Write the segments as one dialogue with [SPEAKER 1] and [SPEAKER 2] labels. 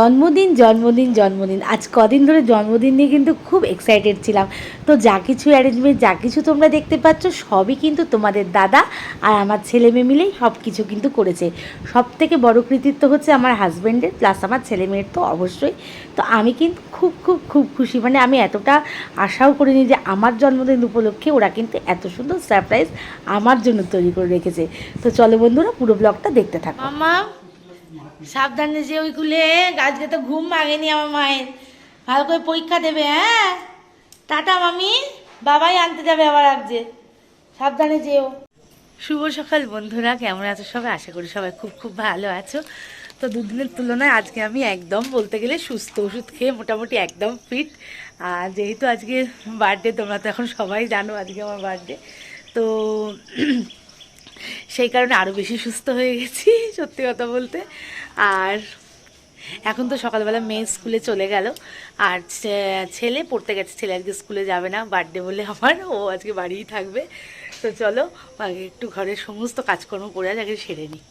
[SPEAKER 1] জন্মদিন জন্মদিন জন্মদিন আজ কদিন ধরে জন্মদিন নিয়ে কিন্তু খুব এক্সাইটেড ছিলাম। তো যা কিছু অ্যারেঞ্জমেন্ট যা কিছু তোমরা দেখতে পাচ্ছ সবই কিন্তু তোমাদের দাদা আর আমার ছেলে মেয়ে মিলেই সব কিছু কিন্তু করেছে। সব থেকে বড় কৃতিত্ব হচ্ছে আমার হাজব্যান্ডের, প্লাস আমার ছেলে মেয়ের তো অবশ্যই। তো আমি কিন্তু খুব খুব খুব খুশি, মানে আমি এতটা আশাও করিনি যে আমার জন্মদিন উপলক্ষে ওরা কিন্তু এত সুন্দর সারপ্রাইজ আমার জন্য তৈরি করে রেখেছে। তো চলো বন্ধুরা, পুরো ব্লগটা দেখতে থাকো। মামা সাবধানে যে ওইগুলো, আজকে তো ঘুম ভাঙেনি আমার মায়ের, ভালো করে পরীক্ষা দেবে। হ্যাঁ টাটা মামি, বাবাই আনতে যাবে আবার আজকে, সাবধানে যেও। শুভ সকাল বন্ধুরা, কেমন আছো সবাই? আশা করি সবাই খুব খুব ভালো আছো। তো দুদিনের তুলনায় আজকে আমি একদম বলতে গেলে সুস্থ, ওষুধ খেয়ে মোটামুটি একদম ফিট। আর যেহেতু আজকে বার্থডে, তোমরা তো এখন সবাই জানো আজকে আমার বার্থডে, তো সেই কারণে আরও বেশি সুস্থ হয়ে গেছি সত্যি কথা বলতে। আর এখন তো সকালবেলা মেয়ে স্কুলে চলে গেল, আর ছেলে পড়তে গেছে। ছেলে আজকে স্কুলে যাবে না, বার্থডে বলে আমার, ও আজকে বাড়িই থাকবে। তো চলো আগে একটু ঘরের সমস্ত কাজকর্ম করে আগে সেরে নিই।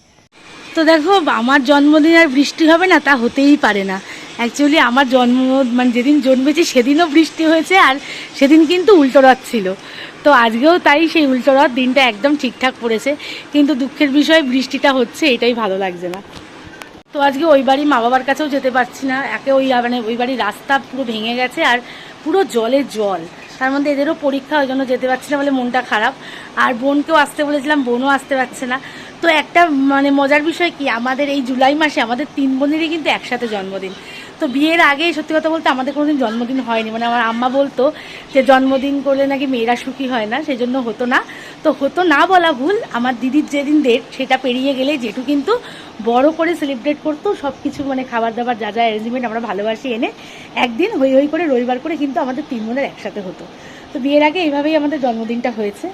[SPEAKER 1] তো দেখো, আমার জন্মদিন আর বৃষ্টি হবে না তা হতেই পারে না। অ্যাকচুয়ালি আমার মানে যেদিন জন্মেছি সেদিনও বৃষ্টি হয়েছে, আর সেদিন কিন্তু উল্টো রথ ছিল। তো আজকেও তাই, সেই উল্টো রথ দিনটা একদম ঠিকঠাক পড়েছে, কিন্তু দুঃখের বিষয় বৃষ্টিটা হচ্ছে, এটাই ভালো লাগছে না। তো আজকে ওই বাড়ি মা বাবার কাছেও যেতে পারছি না, একে মানে ওই বাড়ির রাস্তা পুরো ভেঙে গেছে আর পুরো জলে জল, তার মধ্যে এদেরও পরীক্ষা, ওই জন্য যেতে পারছি না বলে মনটা খারাপ। আর বোনকেও আসতে বলেছিলাম, বোনও আসতে পারছে না। তো একটা মানে মজার বিষয় কি, আমাদের এই জুলাই মাসে আমাদের 3 বোনেরই কিন্তু একসাথে জন্মদিন। তো বিয়ের আগে সত্যি কথা বলতে আমাদের কোনোদিন জন্মদিন হয়নি, মানে আমার আম্মা বলতো যে জন্মদিন করলে নাকি মেয়েরা সুখী হয় না, সেই জন্য হতো না। তো হতো না বলা ভুল, আমার দিদির যেদিন ডেট সেটা পেরিয়ে গেলে জেঠু কিন্তু বড় করে সেলিব্রেট করতো সব কিছু, মানে খাবার দাবার যা যা অ্যারেঞ্জমেন্ট আমরা ভালোবাসি এনে একদিন হই হই করে রবিবার করে কিন্তু আমাদের 3 বোনের একসাথে হতো। তো বিয়ের আগে এইভাবেই আমাদের জন্মদিনটা হয়েছে,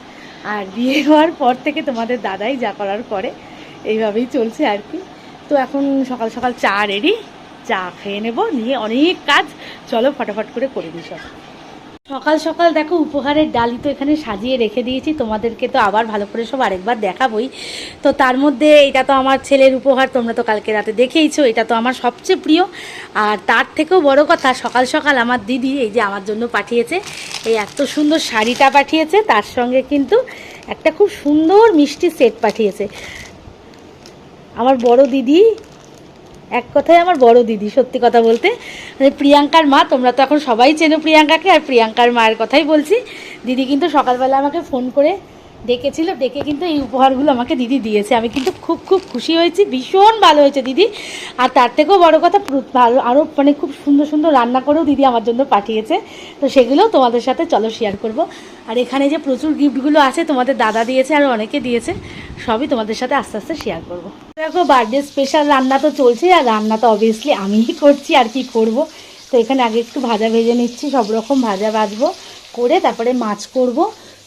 [SPEAKER 1] আর বিয়ে হওয়ার পর থেকে তোমাদের দাদাই যা করার করে, এইভাবেই চলছে আর কি। তো এখন সকাল সকাল চা রেডি, চা খেয়ে নেবো, নিয়ে অনেক কাজ, চলো ফটাফট করে দিই সব। সকাল সকাল দেখো উপহারের ডালি তো এখানে সাজিয়ে রেখে দিয়েছি, তোমাদেরকে তো আবার ভালো করে সব আরেকবার দেখাবই। তো তার মধ্যে এটা তো আমার ছেলের উপহার, তোমরা তো কালকে রাতে দেখেইছো, এটা তো আমার সবচেয়ে প্রিয়। আর তার থেকেও বড় কথা, সকাল সকাল আমার দিদি এই যে আমার জন্য পাঠিয়েছে, এই এত সুন্দর শাড়িটা পাঠিয়েছে, তার সঙ্গে কিন্তু একটা খুব সুন্দর মিষ্টি সেট পাঠিয়েছে। আমার বড় দিদি, এক কথায় আমার বড় দিদি, সত্যি কথা বলতে মানে প্রিয়াঙ্কার মা, তোমরা তো এখন সবাই চেনো প্রিয়াঙ্কাকে, আর প্রিয়াঙ্কার মায়ের কথাই বলছি। দিদি কিন্তু সকালবেলা আমাকে ফোন করে ডেকেছিল, ডেকে কিন্তু এই উপহারগুলো আমাকে দিদি দিয়েছে। আমি কিন্তু খুব খুব খুশি হয়েছি, ভীষণ ভালো হয়েছে দিদি। আর তার থেকেও বড় কথা, ভালো আরও মানে খুব সুন্দর সুন্দর রান্না করেও দিদি আমার জন্য পাঠিয়েছে। তো সেগুলোও তোমাদের সাথে চলো শেয়ার করব। আর এখানে যে প্রচুর গিফটগুলো আছে তোমাদের দাদা দিয়েছে আর অনেকে দিয়েছে, সবই তোমাদের সাথে আস্তে আস্তে শেয়ার করব। দেখো বার্থডে স্পেশাল রান্না তো চলছে, আর রান্না তো অবভিয়াসলি আমিই করছি, আর কি করব। তো এখানে আগে একটু ভাজা ভেজে নিচ্ছি, সব রকম ভাজা ভাজবো, করে তারপরে মাছ করব।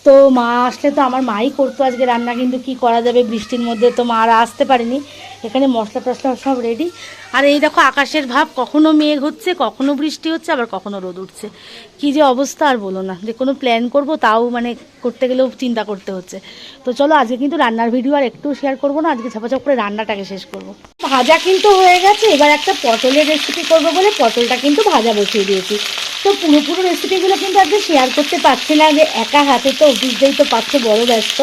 [SPEAKER 1] তো মা আসলে তো আমার মাই করতো আজকে রান্না, কিন্তু কি করা যাবে, বৃষ্টির মধ্যে তো মারা আসতে পারেনি। এখানে মশলা টশলা সব রেডি। আর এই দেখো আকাশের ভাব, কখনো মেঘ হচ্ছে, কখনো বৃষ্টি হচ্ছে, আবার কখনো রোদ উঠছে, কি যে অবস্থা আর বলো না। যে কোনো প্ল্যান করব তাও মানে করতে গেলেও চিন্তা করতে হচ্ছে। তো চলো আজকে কিন্তু রান্নার ভিডিও আর একটু শেয়ার করবো না, আজকে ঝাপাঝাপ করে রান্নাটাকে শেষ করব। ভাজা কিন্তু হয়ে গেছে, এবার একটা পটলের রেসিপি করবো বলে পটলটা কিন্তু ভাজা বসিয়ে দিয়েছি। তো পুরো রেসিপিগুলো কিন্তু আজকে শেয়ার করতে পারছি না, যে একা হাতে তো বুঝতেই তো পারছো বড় ব্যস্ত।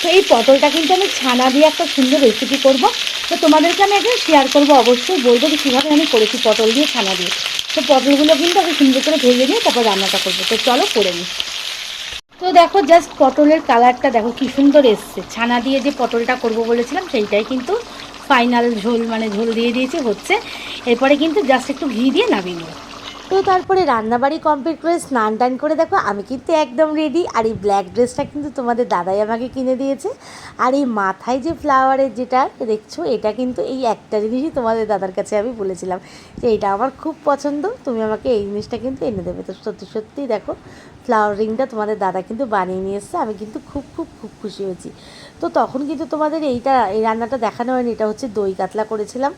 [SPEAKER 1] তো এই পটলটা কিন্তু আমি ছানা দিয়ে একটা সুন্দর রেসিপি করব। তো তোমাদেরকে আমি একদিন শেয়ার করবো, অবশ্যই বলবো যে কীভাবে আমি করেছি পটল দিয়ে ছানা দিয়ে। তো পটলগুলো কিন্তু আমি সুন্দর করে ভেজে নিয়ে তারপর রান্নাটা করবো। তো চলো করে নিই। তো দেখো জাস্ট পটলের কালারটা দেখো কি সুন্দর এসছে, ছানা দিয়ে যে পটলটা করব বলেছিলাম সেইটাই কিন্তু ফাইনাল ঝোল, মানে ঝোল দিয়ে দিয়েছি হচ্ছে। এরপরে কিন্তু জাস্ট একটু ঘি দিয়ে নামিয়ে নেব। তো তারপরে রান্নাবাড়ি কমপ্লিট করে স্নান টান করে দেখো আমি কিন্তু একদম রেডি। আর এই ব্ল্যাক ড্রেসটা কিন্তু তোমাদের দাদাই আমাকে কিনে দিয়েছে। আর এই মাথায় যে ফ্লাওয়ারের যেটা দেখছো, এটা কিন্তু এই একটা জিনিসই তোমাদের দাদার কাছে আমি বলেছিলাম যে এটা আমার খুব পছন্দ, তুমি আমাকে এই জিনিসটা কিন্তু এনে দেবে। তো সত্যি সত্যি দেখো ফ্লাওয়ারিংটা তোমাদের দাদা কিন্তু বানিয়ে নিয়ে এসছে, আমি কিন্তু খুব খুব খুব খুশি হয়েছি। তো তখন কিন্তু তোমাদের এই রান্নাটা দেখানো হয়নি, এটা হচ্ছে দই কাতলা করেছিলাম।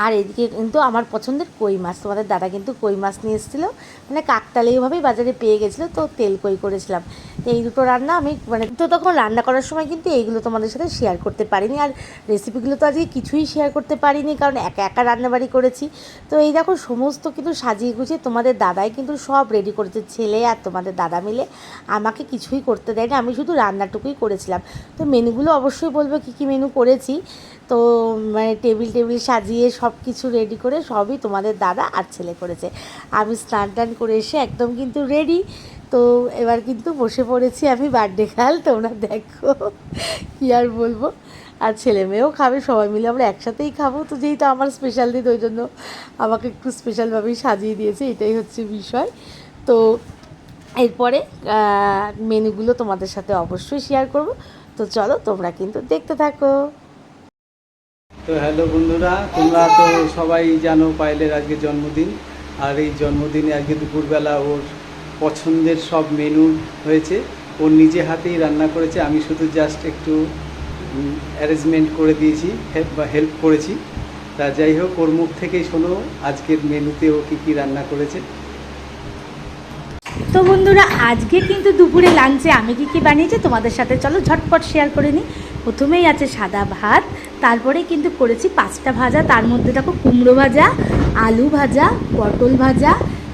[SPEAKER 1] আর এদিকে কিন্তু আমার পছন্দের কই মাছ, তোমাদের দাদা কিন্তু কই মাছ নিয়ে এসেছিলো, মানে কাকতালীয়ভাবেই বাজারে পেয়ে গেছিলো, তো তেল কই করেছিলাম। তো এই দুটো রান্না আমি মানে তো তখন রান্না করার সময় কিন্তু এইগুলো তোমাদের সাথে শেয়ার করতে পারিনি, আর রেসিপিগুলো তো আজকে কিছুই শেয়ার করতে পারিনি, কারণ একা একা রান্নাবাড়ি করেছি। তো এই দেখো সমস্ত কিন্তু সাজিয়ে গুছিয়ে তোমাদের দাদাই কিন্তু সব রেডি করেছে, ছেলে আর তোমাদের দাদা মিলে। আমাকে কিছুই করতে দেয়নি, আমি শুধু রান্নাটুকুই করেছিলাম। তো মেনুগুলো অবশ্যই বলবো কী কী মেনু করেছি। তো মানে টেবিল সাজিয়ে সব কিছু রেডি করে সবই তোমাদের দাদা আর ছেলে করেছে। আমি স্নান টান করে এসে একদম কিন্তু রেডি। তো এবার কিন্তু বসে পড়েছি আমি বার্থডে খাল, তোমরা দেখো কী আর বলবো। আর ছেলে মেয়েও খাবে, সবাই মিলে আমরা একসাথেই খাবো। তো যেহেতু আমার স্পেশাল দিন, ওই জন্য আমাকে একটু স্পেশালভাবেই সাজিয়ে দিয়েছে, এটাই হচ্ছে বিষয়। তো এরপরে মেনুগুলো তোমাদের সাথে অবশ্যই শেয়ার করব। তো চলো তোমরা কিন্তু দেখতে থাকো।
[SPEAKER 2] তো হ্যালো বন্ধুরা, তোমরা তো সবাই জানো পায়েলের আজকে জন্মদিন। আর এই জন্মদিনে আজকে দুপুরবেলা ওর পছন্দের সব মেনু হয়েছে, ওর নিজে হাতেই রান্না করেছে। আমি শুধু জাস্ট একটু অ্যারেঞ্জমেন্ট করে দিয়েছি, হেল্প করেছি। তা যাই হোক, ওর মুখ থেকেই শোনো আজকের মেনুতে ও কী কী রান্না করেছে।
[SPEAKER 1] তো বন্ধুরা, আজকে কিন্তু দুপুরে লাঞ্চে আমি কী কী বানিয়েছি তোমাদের সাথে চলো ঝটপট শেয়ার করে নিই। প্রথমেই আছে সাদা ভাত, তারপরে কিন্তু করেছি 5টা ভাজা। তার মধ্যে দেখো কুমড়ো ভাজা, আলু ভাজা, পটল ভাজা,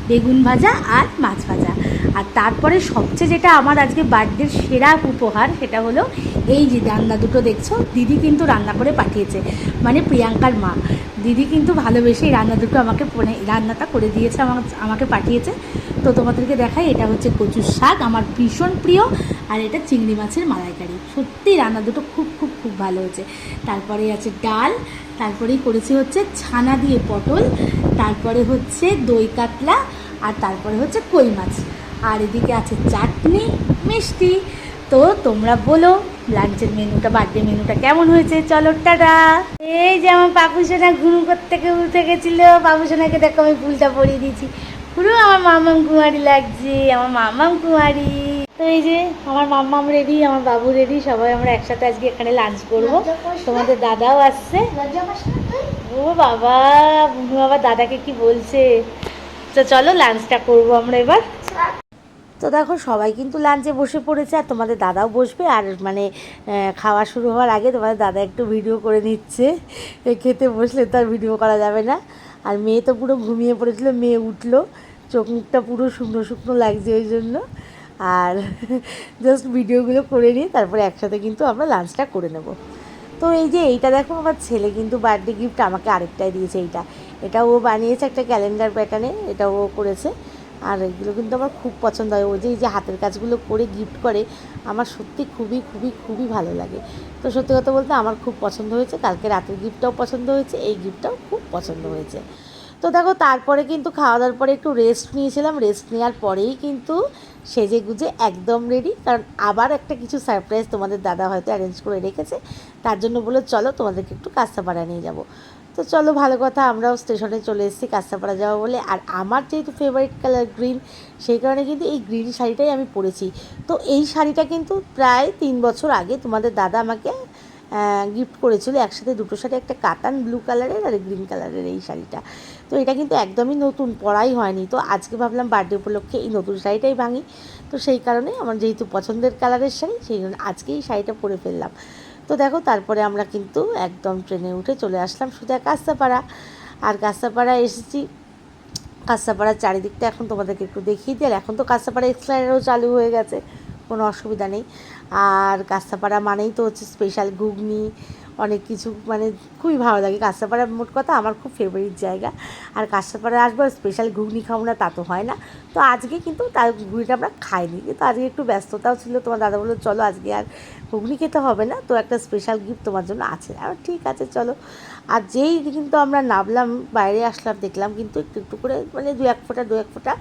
[SPEAKER 1] বেগুন ভাজা আর মাছ ভাজা। আর তারপরে সবচেয়ে যেটা আমার আজকে বার্থডের সেরা উপহার, সেটা হলো এই যে রান্না দুটো দেখছো, দিদি কিন্তু রান্না করে পাঠিয়েছে, মানে প্রিয়াঙ্কার মা। দিদি কিন্তু ভালোবেসে এই রান্না দুটো আমাকে রান্নাটা করে দিয়েছে, আমাকে পাঠিয়েছে। তো তোমাদেরকে দেখাই, এটা হচ্ছে কচুর শাক, আমার ভীষণ প্রিয়, আর এটা চিংড়ি মাছের মালাইকারি। সত্যি রান্না দুটো খুব খুব খুব ভালো হয়েছে। তারপরে আছে ডাল, তারপরেই করেছি হচ্ছে ছানা দিয়ে পটল, তারপরে হচ্ছে দই কাতলা, আর তারপরে হচ্ছে কই মাছ, আর এদিকে আছে চাটনি, মিষ্টি। তো তোমরা বলো লাঞ্চের মেনুটা, বার্থডে মেনুটা কেমন হয়েছে। চলো টাটা। এই যে আমার বাবুসোনা ঘুম থেকে উঠে গেছিলো, বাবুসোনাকে দেখো আমি ফুলটা পরিয়ে দিয়েছি, পুরো আমার মামাম কুমারী লাগছে, আমার মামাম কুমারী। তো এই যে আমার মাম্মাম রেডি, আমার বাবু রেডি, সবাই আমরা একসাথে আজকে এখানে লাঞ্চ করবো। তোমাদের দাদাও আসছে। ও বাবা, বুনু আবার দাদাকে কি বলছে। তো চলো লাঞ্চটা করবো আমরা এবার। তো দেখো সবাই কিন্তু লাঞ্চে বসে পড়েছে, আর তোমাদের দাদাও বসবে। আর মানে খাওয়া শুরু হওয়ার আগে তোমাদের দাদা একটু ভিডিও করে নিচ্ছে, খেতে বসলে তো আর ভিডিও করা যাবে না। আর মেয়ে তো পুরো ঘুমিয়ে পড়েছিল, মেয়ে উঠলো, চোখ মুখটা পুরো শুকনো শুকনো লাগছে ওই জন্য। আর জাস্ট ভিডিওগুলো করে নিয়ে তারপরে একসাথে কিন্তু আমরা লাঞ্চটা করে নেব। তো এই যে এইটা দেখো, আমার ছেলে কিন্তু বার্থডে গিফট আমাকে আরেকটাই দিয়েছে। এটা ও বানিয়েছে একটা ক্যালেন্ডার প্যাটার্নে, এটা ও করেছে। আর এগুলো কিন্তু আমার খুব পছন্দ হয়, ও যে এই যে হাতের কাজগুলো করে গিফট করে, আমার সত্যি খুবই খুবই খুবই ভালো লাগে। তো সত্যি কথা বলতে আমার খুব পছন্দ হয়েছে, কালকে রাতের গিফটটাও পছন্দ হয়েছে, এই গিফটটাও খুব পছন্দ হয়েছে। তো দেখো তারপরে কিন্তু খাওয়া দাওয়ার পরে একটু রেস্ট নিয়েছিলাম, রেস্ট নেওয়ার পরেই কিন্তু সেজে গুজে একদম রেডি, কারণ আবার একটা কিছু সারপ্রাইজ তোমাদের দাদা হয়তো অ্যারেঞ্জ করে রেখেছে। তার জন্য বলে চলো তোমাদেরকে একটু কাঁচাপাড়া নিয়ে যাব। তো চলো ভালো কথা, আমরাও স্টেশনে চলে এসেছি কাঁচাপাড়া যাওয়া বলে। আর আমার যেহেতু ফেভারিট কালার গ্রিন, সেই কারণে কিন্তু এই গ্রিন শাড়িটাই আমি পরেছি। তো এই শাড়িটা কিন্তু প্রায় 3 বছর আগে তোমাদের দাদা আমাকে গিফট করেছিল, একসাথে দুটো শাড়ি, একটা কাতান ব্লু কালারের আর গ্রিন কালারের এই শাড়িটা। তো এটা কিন্তু একদমই নতুন, পরাই হয়নি। তো আজকে ভাবলাম বার্থডে উপলক্ষে এই নতুন শাড়িটাই ভাঙি। তো সেই কারণে আমার যেহেতু পছন্দের কালারের শাড়ি, সেই জন্য আজকে এই শাড়িটা পরে ফেললাম। তো দেখো তারপরে আমরা কিন্তু একদম ট্রেনে উঠে চলে আসলাম সোজা কাঁচাপাড়া। আর কাঁচাপাড়া এসেছি, কাঁচাপাড়ার চারিদিকটা এখন তোমাদেরকে একটু দেখিয়ে দিই। আর এখন তো কাঁচাপাড়া এক্সপ্লেনেরও চালু হয়ে গেছে, কোনো অসুবিধা নেই। আর কাঁচাপাড়া মানেই তো হচ্ছে স্পেশাল ঘুগনি, অনেক কিছু, মানে খুবই ভালো লাগে কাঁচাপাড়া। মোট কথা আমার খুব ফেভারিট জায়গা। আর কাঁচাপাড়া আসবো স্পেশাল ঘুগনি খাবো না তা তো হয় না। তো আজকে কিন্তু তার ঘুগনিটা আমরা খাইনি, কিন্তু আজকে একটু ব্যস্ততাও ছিল। তোমার দাদা বললো চলো আজকে আর ঘুগনি খেতে হবে না, তো একটা স্পেশাল গিফট তোমার জন্য আছে। আর ঠিক আছে চলো। আর যেই কিন্তু আমরা নামলাম, বাইরে আসলাম, দেখলাম কিন্তু একটু একটু করে মানে দু এক ফোঁটা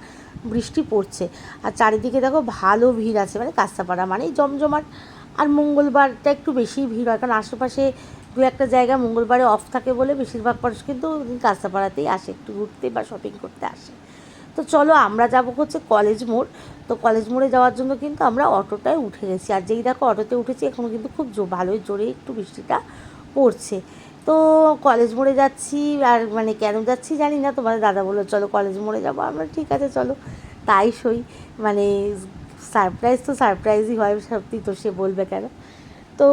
[SPEAKER 1] বৃষ্টি পড়ছে। আর চারিদিকে দেখো ভালো ভিড় আছে, মানে কাঁচাপাড়া মানেই জমজমাট। আর মঙ্গলবারটা একটু বেশি ভিড় হয়, কারণ আশেপাশে দু একটা জায়গা মঙ্গলবারে অফ থাকে বলে বেশিরভাগ মানুষ কিন্তু কাঁচাপাড়াতেই আসে একটু ঘুরতে বা শপিং করতে আসে। তো চলো আমরা যাবো হচ্ছে কলেজ মোড়। তো কলেজ মোড়ে যাওয়ার জন্য কিন্তু আমরা অটোটায় উঠে গেছি। আর যেই দেখো অটোতে উঠেছি, এখন কিন্তু খুব ভালোই জোরে একটু বৃষ্টিটা পড়ছে। তো কলেজ মোড়ে যাচ্ছি, আর মানে কেন যাচ্ছি জানি না, তোমাদের দাদা বললো চলো কলেজ মোড়ে যাবো। আমরা ঠিক আছে চলো তাই সই, মানে সারপ্রাইজ তো সারপ্রাইজই হয়, সত্যি তো সে বলবে কেন। তো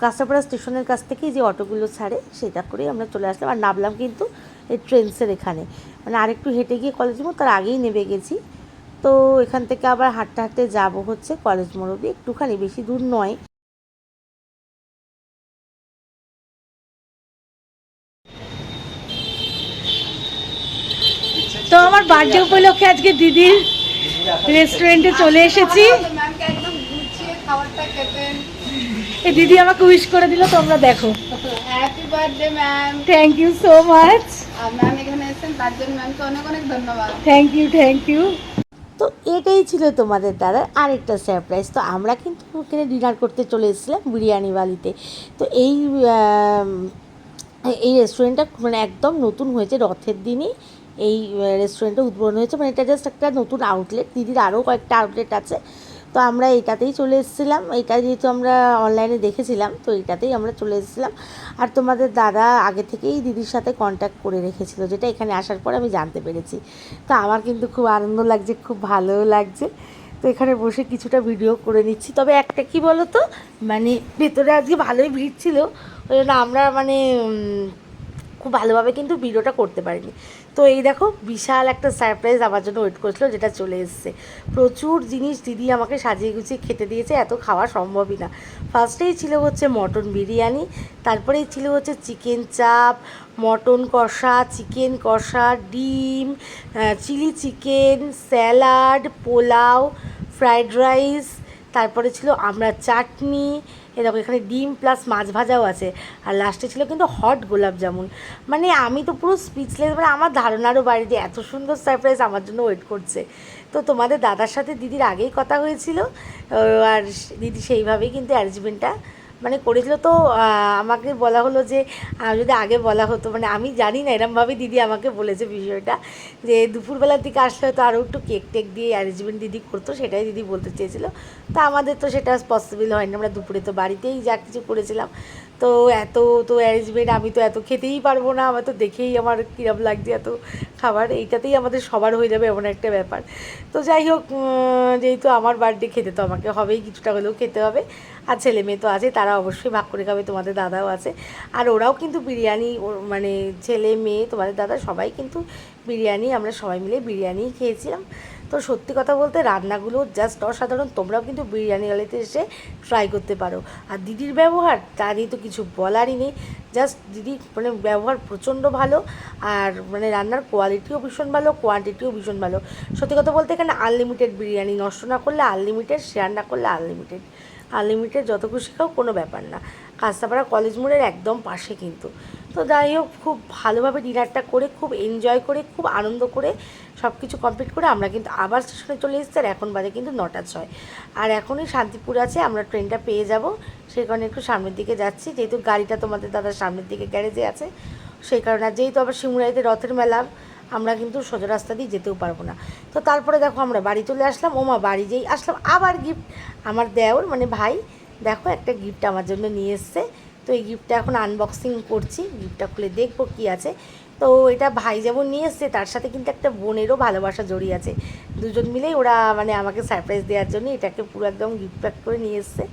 [SPEAKER 1] কাঁচরাপাড়া স্টেশনের কাছ থেকেই যে অটোগুলো ছাড়ে সেটা করেই আমরা চলে আসলাম। আর নামলাম কিন্তু এই ট্রেন্সের এখানে, মানে আরেকটু হেঁটে গিয়ে কলেজ মোড়, তার আগেই নেমে গেছি। তো এখান থেকে আবার হাঁটতে হাঁটতে যাবো হচ্ছে কলেজ মোড় অবধি, একটুখানি, বেশি দূর নয়। তো আমার বার্থডে উপলক্ষে আজকে দিদির রেস্টুরেন্টে চলে এসেছি। এই দিদি আমাকে উইশ করে দিল, তোমরা দেখো।
[SPEAKER 3] Happy birthday ma'am.
[SPEAKER 1] Thank you so much.
[SPEAKER 3] আর ম্যাম এখানে এসেছেন তার জন্য ম্যামকে অনেক অনেক ধন্যবাদ।
[SPEAKER 1] Thank you, thank you. তো এটাই ছিল তোমাদের দ্বারা আরেকটা সারপ্রাইজ। তো আমরা কিন্তু ওখানে ডিনার করতে চলে এসেছিলাম বিরিয়ানি বালিতে। তো এই রেস্টুরেন্টটা মানে একদম নতুন হয়েছে, রথের দিনই এই রেস্টুরেন্টটা উদ্বোধন হয়েছে। মানে এটা জাস্ট একটা নতুন আউটলেট, দিদির আরও কয়েকটা আউটলেট আছে। তো আমরা এটাতেই চলে এসেছিলাম, এটা যেহেতু আমরা অনলাইনে দেখেছিলাম তো এটাতেই আমরা চলে এসেছিলাম। আর তোমাদের দাদা আগে থেকেই দিদির সাথে কন্ট্যাক্ট করে রেখেছিল, যেটা এখানে আসার পরে আমি জানতে পেরেছি। তো আমার কিন্তু খুব আনন্দ লাগছে, খুব ভালোও লাগছে। তো এখানে বসে কিছুটা ভিডিও করে নিচ্ছি। তবে একটা কি বলো তো, মানে ভেতরে আজকে ভালোই ভিড় ছিল, ওই জন্য আমরা মানে খুব ভালোভাবে কিন্তু ভিডিওটা করতে পারিনি। তো এই দেখো বিশাল একটা সারপ্রাইজ আমার জন্য ওয়েট করছিল, যেটা চলে এসছে। প্রচুর জিনিস দিদি আমাকে সাজিয়ে গুছিয়ে খেতে দিয়েছে, এত খাওয়া সম্ভবই না। ফার্স্টেই ছিল হচ্ছে মটন বিরিয়ানি, তারপরেই ছিল হচ্ছে চিকেন চাপ, মটন কষা, চিকেন কষা, ডিম, chilli chicken, salad, pulao, fried rice, তারপরে ছিল আমরা চাটনি, এরকম এখানে ডিম প্লাস মাছ ভাজাও আছে। আর লাস্টে ছিল কিন্তু হট গোলাপ জামুন। মানে আমি তো পুরো স্পিচলেস, মানে আমার ধারণারও বাইরে যে এত সুন্দর সারপ্রাইজ আমার জন্য ওয়েট করছে। তো তোমাদের দাদার সাথে দিদির আগেই কথা হয়েছিল, আর দিদি সেইভাবেই কিন্তু অ্যারেঞ্জমেন্টটা মানে করেছিল। তো আমাকে বলা হলো যে যদি আগে বলা হতো, মানে আমি জানি না, এরমভাবে দিদি আমাকে বলেছে বিষয়টা, যে দুপুরবেলার দিকে আসলে হয়তো আরও একটু কেক টেক দিয়ে অ্যারেঞ্জমেন্ট দিদি করতো, সেটাই দিদি বলতে চেয়েছিল। তো আমাদের তো সেটা পসিবল হয়নি, আমরা দুপুরে তো বাড়িতেই যা কিছু করেছিলাম। তো এত তো অ্যারেঞ্জমেন্ট আমি তো এত খেতেই পারবো না, আমার তো দেখেই আমার কীরকম লাগছে এত খাবার, এইটাতেই আমাদের সবার হয়ে যাবে এমন একটা ব্যাপার। তো যাই হোক, যেহেতু আমার বার্থডে, খেতে তো আমাকে হবেই, কিছুটা হলেও খেতে হবে। আর ছেলে মেয়ে তো আছে, তারা অবশ্যই ভাগ করে খাবে, তোমাদের দাদাও আছে। আর ওরাও কিন্তু বিরিয়ানি, মানে ছেলে মেয়ে তোমাদের দাদা সবাই কিন্তু বিরিয়ানি, আমরা সবাই মিলে বিরিয়ানিই খেয়েছিলাম। তো সত্যি কথা বলতে রান্নাগুলো জাস্ট অসাধারণ, তোমরাও কিন্তু বিরিয়ানিওয়ালাতে এসে ট্রাই করতে পারো। আর দিদির ব্যবহার তা নিয়ে তো কিছু বলারই নেই, জাস্ট দিদি মানে ব্যবহার প্রচণ্ড ভালো। আর মানে রান্নার কোয়ালিটিও ভীষণ ভালো, কোয়ান্টিটিও ভীষণ ভালো। সত্যি কথা বলতে এখানে আনলিমিটেড বিরিয়ানি, নষ্ট না করলে আনলিমিটেড, শেয়ার না করলে আনলিমিটেড, আনলিমিটেড যত খুশি খাও, কোনো ব্যাপার না। কাঁচরাপাড়া কলেজ মোড়ের একদম পাশে কিন্তু। তো যাই হোক, খুব ভালোভাবে ডিনারটা করে, খুব এনজয় করে, খুব আনন্দ করে সব কিছু কমপ্লিট করে আমরা কিন্তু আবার স্টেশনে চলে এসেছি। আর এখন বাজে কিন্তু 9:06। আর এখনই শান্তিপুর আছে, আমরা ট্রেনটা পেয়ে যাব, সেই কারণে একটু সামনের দিকে যাচ্ছি, যেহেতু গাড়িটা তোমাদের দাদার সামনের দিকে গ্যারেজে আছে সেই কারণে। আর যেহেতু আবার শিমুরাইতে রথের মেলা, আমরা কিন্তু সোজা রাস্তা দিয়ে যেতেও পারবো না। তো তারপরে দেখো আমরা বাড়ি চলে আসলাম। ওমা, বাড়ি যেই আসলাম আবার গিফট, আমার দেওর মানে ভাই দেখো একটা গিফট আমার জন্য নিয়ে এসছে। তো এই গিফটটা এখন আনবক্সিং করছি, গিফটটা খুলে দেখবো কী আছে। তো এটা ভাই যেমন নিয়ে এসছে, তার সাথে কিন্তু একটা বোনেরও ভালোবাসা জড়িয়ে আছে। দুজন মিলেই ওরা মানে আমাকে সারপ্রাইজ দেওয়ার জন্য এটাকে পুরো একদম গিফট প্যাক করে নিয়ে এসছে।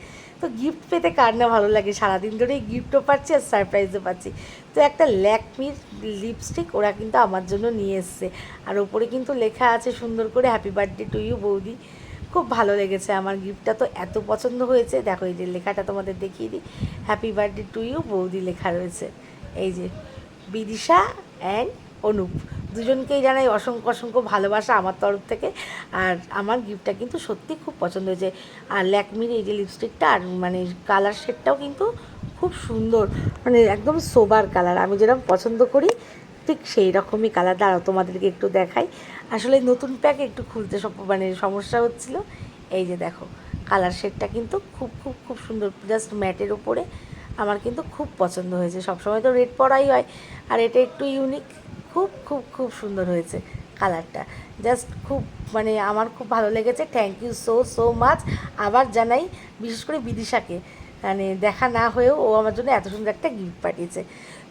[SPEAKER 1] তো গিফট পেতে কার না ভালো লাগে, সারাদিন ধরেই গিফটও পাচ্ছি আর সারপ্রাইজও পাচ্ছি। তো একটা ল্যাকমির লিপস্টিক ওরা কিন্তু আমার জন্য নিয়ে এসছে, আর ওপরে কিন্তু লেখা আছে সুন্দর করে হ্যাপি বার্থডে টু ইউ বৌদি। খুব ভালো লেগেছে আমার গিফটটা, তো এত পছন্দ হয়েছে। দেখো এই যে লেখাটা তোমাদের দেখিয়ে দিই, হ্যাপি বার্থডে টু ইউ বৌদি লেখা রয়েছে। এই যে বিদিশা অ্যান্ড অনুপ, দুজনকেই জানাই অসংখ্য অসংখ্য ভালোবাসা আমার তরফ থেকে। আর আমার গিফটটা কিন্তু সত্যি খুব পছন্দ হয়েছে। আর ল্যাকমির এই যে লিপস্টিকটা, আর মানে কালার শেডটাও কিন্তু খুব সুন্দর, মানে একদম সোবার কালার, আমি যেরকম পছন্দ করি ঠিক সেই রকমই কালার। দাঁড়াও তোমাদেরকে একটু দেখাই, আসলে নতুন প্যাক একটু খুলতে মানে সমস্যা হচ্ছিলো। এই যে দেখো কালার শেডটা কিন্তু খুব খুব খুব সুন্দর, জাস্ট ম্যাটের ওপরে আমার কিন্তু খুব পছন্দ হয়েছে। সবসময় তো রেড পরাই হয়, আর এটা একটু ইউনিক, খুব খুব খুব সুন্দর হয়েছে কালারটা, জাস্ট খুব মানে আমার খুব ভালো লেগেছে। Thank you so so much. আবার জানাই বিশেষ করে বিদিশাকে, মানে দেখা না হয়েও ও আমার জন্য এত সুন্দর একটা গিফট পাঠিয়েছে।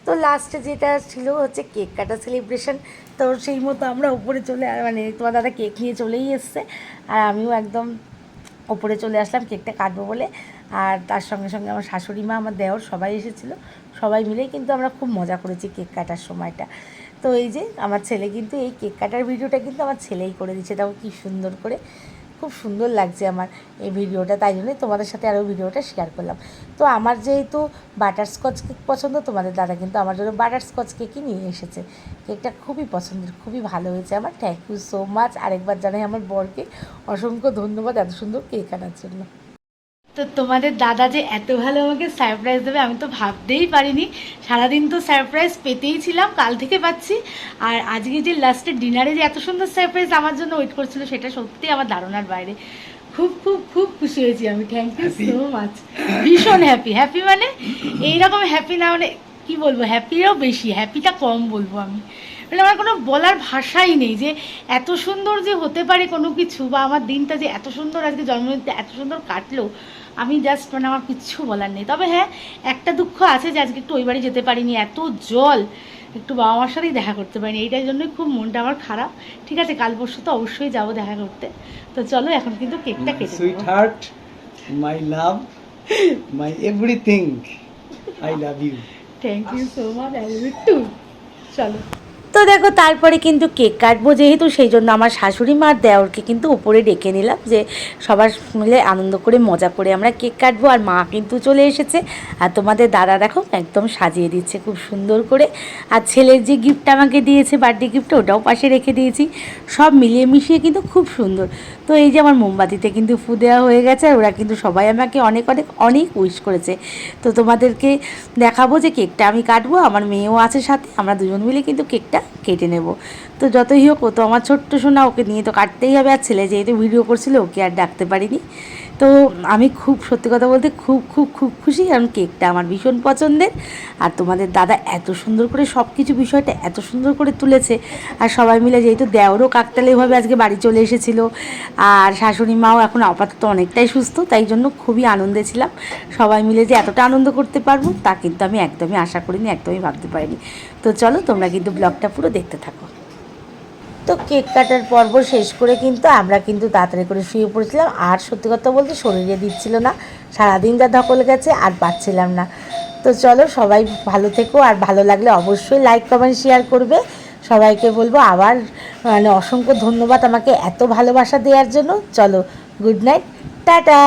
[SPEAKER 1] তো লাস্টে যেটা ছিল হচ্ছে কেক কাটা সেলিব্রেশন। তো সেই মতো আমরা উপরে চলে মানে তোমার দাদা কেক নিয়ে চলেই এসছে, আর আমিও একদম ওপরে চলে আসলাম কেকটা কাটবো বলে। আর তার সঙ্গে সঙ্গে আমার শাশুড়ি মা, আমার দেওর সবাই এসেছিলো, সবাই মিলেই কিন্তু আমরা খুব মজা করেছি কেক কাটার সময়টা। তো এই যে আমার ছেলে কিন্তু এই কেক কাটার ভিডিওটা কিন্তু আমার ছেলেই করে দিচ্ছে, তাও কি সুন্দর করে, খুব সুন্দর লাগছে আমার এই ভিডিওটা, তাই জন্যই তোমাদের সাথে আরও ভিডিওটা শেয়ার করলাম। তো আমার যেহেতু বাটারস্কচ কেক পছন্দ, তোমাদের দাদা কিন্তু আমার জন্য বাটারস্কচ কেকই নিয়ে এসেছে। কেকটা খুবই পছন্দের, খুবই ভালো হয়েছে আমার। Thank you so much. আরেকবার জানাই আমার বরকে অসংখ্য ধন্যবাদ এত সুন্দর কেক আনার জন্য। তো তোমাদের দাদা যে এত ভালো আমাকে সারপ্রাইজ দেবে আমি তো ভাবতেই পারিনি। সারাদিন তো সারপ্রাইজ পেতেই ছিলাম, কাল থেকে পাচ্ছি, আর আজকে যে লাস্টের ডিনারে যে এত সুন্দর সারপ্রাইজ আমার জন্য ওয়েট করছিল সেটা সত্যি আমার ধারণার বাইরে। খুব খুব খুব খুশি হয়েছি আমি। Thank you so much. ভীষণ হ্যাপি মানে এইরকম হ্যাপি না মানে কি বলবো, হ্যাপিরও বেশি, হ্যাপিটা কম বলবো আমি। মানে আমার কোনো বলার ভাষাই নেই যে এত সুন্দর যে হতে পারে কোনো কিছু, বা আমার দিনটা যে এত সুন্দর আজকে জন্মদিনটা এত সুন্দর কাটলো, আমি জাস্ট মানে আমার কিচ্ছু বলার নেই। তবে হ্যাঁ, একটা দুঃখ আছে যে আজকে একটু ওই বাড়ি যেতে পারিনি, এত জল, একটু বাবা মার সাথেই দেখা করতে পারিনি, এইটার জন্যই খুব মনটা আমার খারাপ। ঠিক আছে, কাল পরশু তো অবশ্যই যাবো দেখা করতে। তো চলো এখন কিন্তু কেকটা কেটে
[SPEAKER 2] sweetheart, my love, my everything, I love you.
[SPEAKER 1] Thank you so much, I love you too. চলো। তো দেখো তারপরে কিন্তু কেক কাটবো যেহেতু, সেই জন্য আমার শাশুড়ি মা আর দেওরকে কিন্তু উপরে ডেকে নিলাম যে সবার মিলে আনন্দ করে মজা করে আমরা কেক কাটবো। আর মা কিন্তু চলে এসেছে, আর তোমাদের দাদা দেখো একদম সাজিয়ে দিচ্ছে খুব সুন্দর করে। আর ছেলের যে গিফট আমাকে দিয়েছে বার্থডে গিফট, ওটাও পাশে রেখে দিয়েছি। সব মিলিয়ে মিশিয়ে কিন্তু খুব সুন্দর। তো এই যে আমার মোমবাতিতে কিন্তু ফু দেওয়া হয়ে গেছে, আর ওরা কিন্তু সবাই আমাকে অনেক অনেক অনেক উইশ করেছে। তো তোমাদেরকে দেখাবো যে কেকটা আমি কাটবো, আমার মেয়েও আছে সাথে, আমরা দুজন মিলে কিন্তু কেকটা কেটে নেব। তো যতই হোক, ও তো আমার ছোট্ট সোনা, ওকে নিয়ে তো কাটতেই হবে। আর ছেলে যেহেতু ভিডিও করছিল ওকে আর ডাকতে পারিনি। তো আমি খুব সত্যি কথা বলতে খুব খুব খুব খুশি, কারণ কেকটা আমার ভীষণ পছন্দের। আর তোমাদের দাদা এত সুন্দর করে সব কিছু বিষয়টা এত সুন্দর করে তুলেছে। আর সবাই মিলে যেহেতু দেওরও কাকতালীয়ভাবে আজকে বাড়ি চলে এসেছিল, আর শাশুড়ি মাও এখন আপাতত অনেকটাই সুস্থ, তাই জন্য খুবই আনন্দে ছিলাম। সবাই মিলে যে এতটা আনন্দ করতে পারবো তা কিন্তু আমি একদমই আশা করিনি, একদমই ভাবতে পারিনি। তো চলো তোমরা কিন্তু ব্লগটা পুরো দেখতে থাকো। তো কেক কাটার পর্ব শেষ করে কিন্তু আমরা কিন্তু তাড়াতাড়ি করে শুয়ে পড়েছিলাম। আর সত্যি কথা বলতে শরীরে দিচ্ছিল না, সারাদিন যা ধকল গেছে আর পাচ্ছিলাম না। তো চলো সবাই ভালো থেকো, আর ভালো লাগলে অবশ্যই লাইক কমেন্ট শেয়ার করবে। সবাইকে বলবো আবার মানে অসংখ্য ধন্যবাদ আমাকে এত ভালোবাসা দেওয়ার জন্য। চলো, গুড নাইট, টাটা।